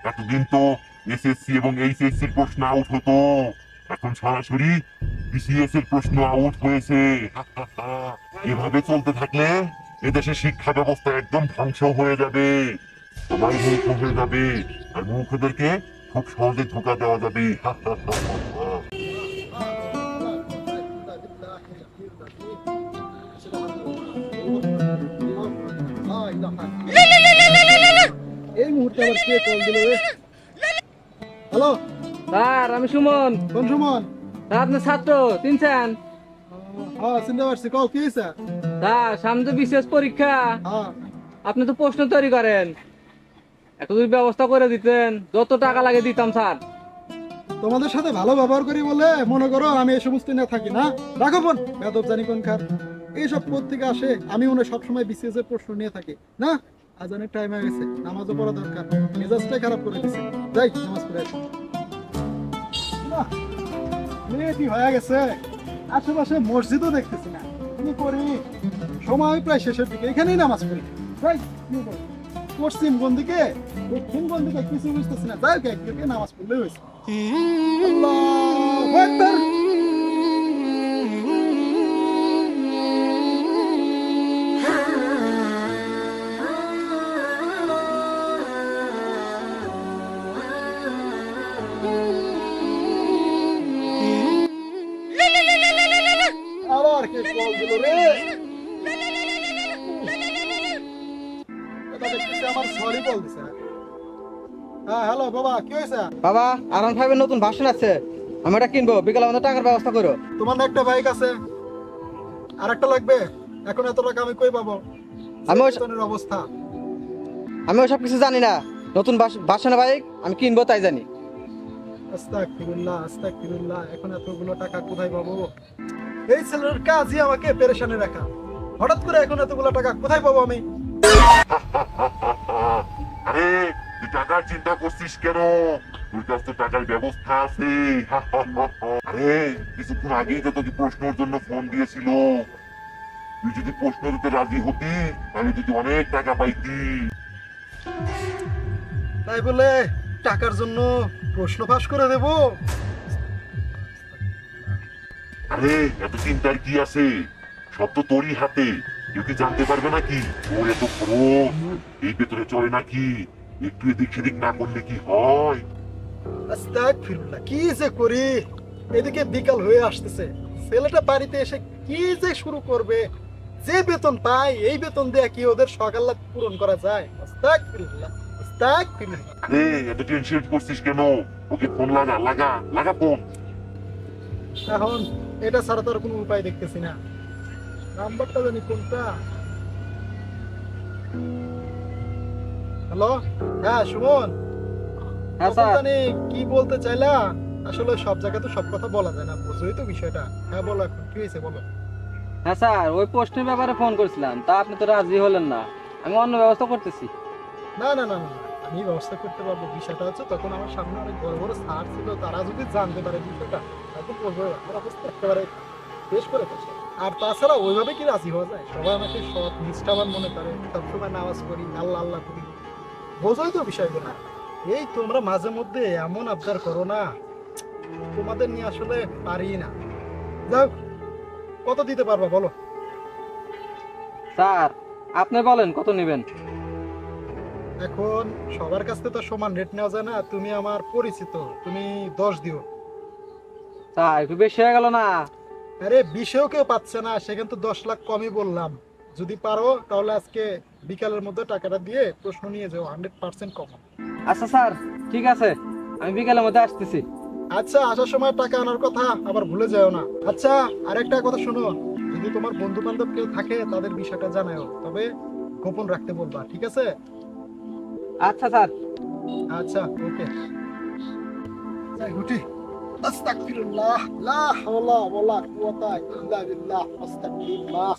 এতদিন তো এসএসসি এবং এইচএসসির প্রশ্ন আউট হতো, এখন সরাসরি বিসিএস এর প্রশ্ন আউট হয়েছে। এভাবে চলতে থাকলে এদেশের শিক্ষা ব্যবস্থা একদম ধ্বংস হয়ে যাবে, সবাই মূর্খ হয়ে যাবে, আর মূর্খদেরকে খুব সহজে ধোঁকা দেওয়া যাবে। এই মুহূর্তে আবার কে কল দিল রে? হ্যালো স্যার, আমি সুমন। কোন সুমন? স্যার, আপনার ছাত্র চিনছেন? হ্যাঁ চিনতে পারছি, কও কি হয়েছে? স্যার, সামনে তো বিশেষ পরীক্ষা, হ্যাঁ আপনি তো প্রশ্ন তৈরি করেন, একটু যদি ব্যবস্থা করে দিতেন, যত টাকা লাগে দিতাম স্যার। তোমাদের সাথে ভালো ব্যবহার করি বলে মনে করো আমি এই সমস্ত নিয়ে থাকি না? রাখো ফোন, বেদব জানি কোন খার এইসব কোথা থেকে আসে। আমি মনে সবসময় বিসিএস এর প্রশ্ন নিয়ে থাকি না। আজ অনেক টাইম হয়ে গেছে, নামাজও পড়া দরকার, মেজাজটাই খারাপ করে দিছে। যাই নামাজ পড়ে আসি। বাহ, লেটই হয়ে গেছে, আশেপাশে মসজিদও দেখতেছি না। কি করি, সময় প্রায় শেষের দিকে, এখানেই নামাজ পড়ি। যাই কি করি? পশ্চিম কোন দিকে দক্ষিণ কোন দিকে কিছু বুঝতেছি না। যাই একদিকে নামাজ পড়লেই হয়েছে। আল্লাহু আকবার। আবার কে কল দিল রে? এটা দেখতেছি আমার সরি কল দিছে। হ্যাঁ হ্যালো বাবা, কি হয়েছে? বাবা, আরন ফাইভের নতুন ভার্সন আছে, আমি ওটা কিনবো, বিকালে আমাদের টাকার ব্যবস্থা করো। তোমার না একটা বাইক আছে, আর একটা লাগবে। এখন এত টাকা আমি কই পাবো? আমি বেতনের অবস্থা। আমি ওসব কিছু জানি না, নতুন ভার্সনের বাইক আমি কিনবো তাই জানি। আস্তাগফিরুল্লাহ আস্তাগফিরুল্লাহ, এখন এতগুলো টাকা কোথায় পাবো? এই ছেলের কাজই আমাকে পেরেশানে রাখা। হঠাৎ করে এখন এতগুলো টাকা কোথায় পাবো আমি? আরে তুই টাকার চিন্তা করছিস কেন? তোর কাছে তো টাকার ব্যবস্থা আছে। আরে কিছুক্ষণ আগেই তো তোকে প্রশ্নের জন্য ফোন দিয়েছিল, তুই যদি প্রশ্ন দিতে রাজি হতি তাহলে তুই অনেক টাকা পাইতি। তাই বলে টাকার জন্য প্রশ্ন ফাঁস করে দেব? আরে এত চিন্তার কি আছে, সব তো তোরই হাতে, কেউ কি জানতে পারবে নাকি? তোর এত খরচ এই ভেতরে চলে নাকি? একটু এদিক সেদিক না করলে কি হয়? আস্তাগফিরুল্লাহ, কি যে করি? এদিকে বিকাল হয়ে আসতেছে, ছেলেটা বাড়িতে এসে কি যে শুরু করবে। যে বেতন পাই এই বেতন দিয়ে কি ওদের সকাল্লা পূরণ করা যায়? আস্তাগফিরুল্লাহ আস্তাগফিরুল্লাহ। আরে এত টেনশন করছিস কেন? ওকে ফোন লাগা লাগা লাগা ফোন। এখন এটা ছাড়া তো আর কোনো উপায় দেখতেছি না। নাম্বারটা জানি কোনটা। হ্যালো, হ্যাঁ সুমন। হ্যাঁ তখন স্যার। জানি কি বলতে চাইলা, আসলে সব জায়গায় তো সব কথা বলা যায় না, বুঝোই তো বিষয়টা। হ্যাঁ বলো, এখন কি হয়েছে বলো। হ্যাঁ স্যার, ওই প্রশ্নের ব্যাপারে ফোন করেছিলাম, তা আপনি তো রাজি হলেন না, আমি অন্য ব্যবস্থা করতেছি। না না না না না, আমি ব্যবস্থা করতে পারবো। বিষয়টা হচ্ছে তখন আমার সামনে অনেক বড় বড় স্যার ছিল, তারা যদি জানতে পারে বিষয়টা তারপর বলবো আমার অবস্থা একেবারে শেষ করে ফেলছে। আর তাছাড়া ওইভাবে কি রাজি হওয়া যায়? সবাই আমাকে সৎ নিষ্ঠাবান মনে করে, সবসময় নামাজ পড়ি, আল্লাহ আল্লাহ করি, বোঝোই তো বিষয়গুলো। এই তোমরা মাঝে মধ্যে এমন আবদার করো না, তোমাদের নিয়ে আসলে পারি না। যাও, কত দিতে পারবা বলো? স্যার, আপনি বলেন কত নেবেন? এখন সবার কাছ থেকে তো সমান রেট নেওয়া যায় না। তুমি আমার পরিচিত, তুমি 10 দিও। স্যার, একটু বেশি হয়ে গেল না? আরে 20-এও কেউ পাচ্ছে না, সেখানে তো 10 লাখ কমই বললাম। যদি পারো তাহলে আজকে বিকালের মধ্যে টাকাটা দিয়ে প্রশ্ন নিয়ে যাও, 100% কম। আচ্ছা স্যার, ঠিক আছে, আমি বিকালের মধ্যে আসতেছি। আচ্ছা, আসার সময় টাকা আনার কথা আবার ভুলে যাও না। আচ্ছা, আরেকটা কথা শোনো, যদি তোমার বন্ধু বান্ধব কেউ থাকে তাদের বিষয়টা জানাও, তবে গোপন রাখতে বলবা, ঠিক আছে? আচ্ছা স্যার। আচ্ছা, ওকে। যাই উঠি। আস্তাগফিরুল্লাহ, লা হাওলা ওয়ালা কুওয়াতা ইল্লা বিল্লাহ, আস্তাগফিরুল্লাহ।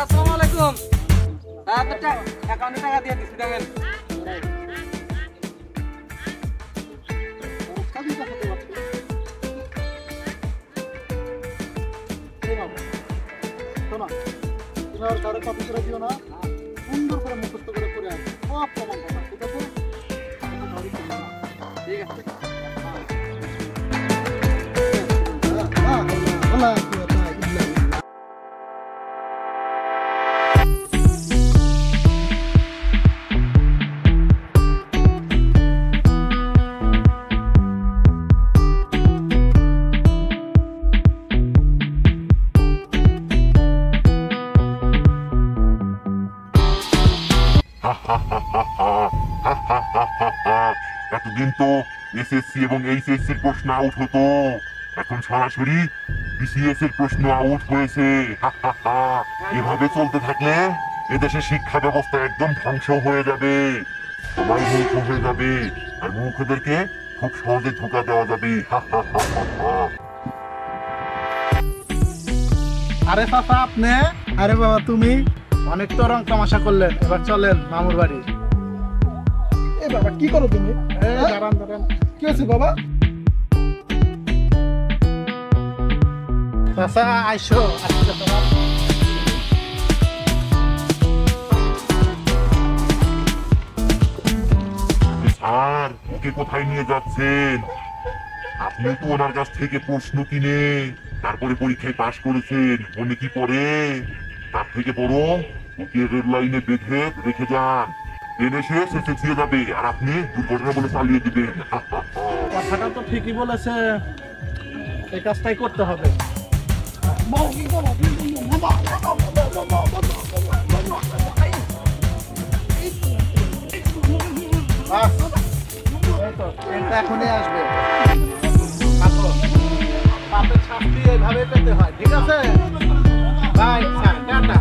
আসসালামু আলাইকুম। আপনার অ্যাকাউন্টে টাকা দিয়ে দিচ্ছি, দেখেন। এই নাও। শোনো, তুমি আর কারো কপি করে দিও না, সুন্দর করে মুখস্থ করে করে আসবে সব প্রমাণ পাবা, ঠিক আছে? কোনো ধরি করবে না। ঠিক আছে। আল্লাহ কুওয়াতা ইল্লা বিল্লাহ। এতদিন তো এসএসসি এবং এইচএসসির প্রশ্ন আউট হতো, এখন সরাসরি বিসিএস এর প্রশ্ন আউট হয়েছে। এভাবে চলতে থাকলে এদেশের শিক্ষা ব্যবস্থা একদম ধ্বংস হয়ে যাবে, সবাই মূর্খ হয়ে যাবে, আর মূর্খদেরকে খুব সহজে ধোকা দেওয়া যাবে। আরে চাচা আপনি, আরে বাবা তুমি, অনেক তো রং তামাশা করলেন, এবার চলেন মামুর বাড়ি। এ বাবা কি করো তুমি? দাঁড়ান দাঁড়ান কি হয়েছে বাবা? চাচা আইসো, আজকে তোমার স্যার, ওকে কোথায় নিয়ে যাচ্ছেন? আপনি তো ওনার কাছ থেকে প্রশ্ন কিনে তারপরে পরীক্ষায় পাশ করেছেন, মনে কি পড়ে? তার থেকে বরং ওকে রেড লাইনে বেঁধে রেখে যান, ট্রেনে সে চেঁচিয়ে যাবে আর আপনি দুর্ঘটনা বলে চালিয়ে দিবেন। কথাটা তো ঠিকই বলেছে, এই কাজটাই করতে হবে। বাস, এই তো, ট্রেনটা এখনই আসবে। থাকো। পাপের শাস্তি এইভাবে পেতে হয়, ঠিক আছে? Bye, tata.